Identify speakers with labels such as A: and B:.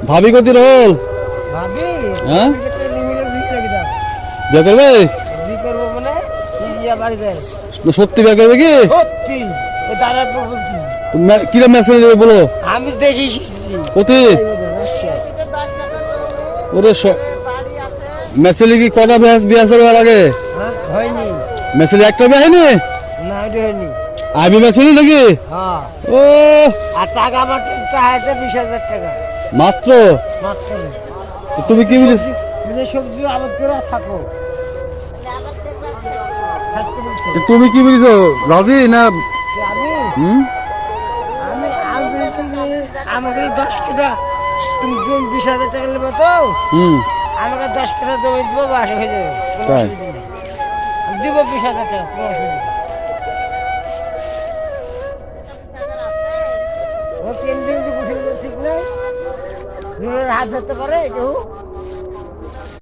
A: ভাবি কত রহল
B: ভাবি
A: হ্যাঁ
B: বিয়ে
A: বিয়ে করবে
B: বিয়ে করবো মানে ইয়া বাড়ি যায়
A: সত্যি বিয়ে করবে কি
B: সত্যি এ দাঁড়ার পর বলছি
A: কিরম মেসেজ দেবে বলো
B: আমি দেখে এসেছি
A: কোথায় ওরে মেসেজে কি কটা বিয়ে করবে আর আগে
B: হ্যাঁ হয়নি
A: মেসেজে একটা বিয়ে হয়নি
B: না ওইটা হয়নি
A: আবি মেসেজ নাকি
B: হ্যাঁ
A: ও
B: আর টাকা আমার চাইছে 20,000 টাকা
A: মাত্র
B: মাত্র
A: তুমি কি বলিস
B: নিজে সবজি আবাদ করে থাকো থাকতে বলছো
A: তুমি কি বলিস রাজি না
B: আমি
A: হুম
B: আমি আমি বলছি যে আমাকে 10 টাকা তুমি 20,000 টাকা নেবে তো
A: হুম
B: আমাকে 10 টাকা জমি দেবো বাস হয়ে যাবে কোনো
A: তাই?
B: অসুবিধা নেই। আমি দিব 20,000 টাকা কোনো অসুবিধা নেই। ও 3 দিন বসে ঠিক নেই হাত ধরতে পারে কেউ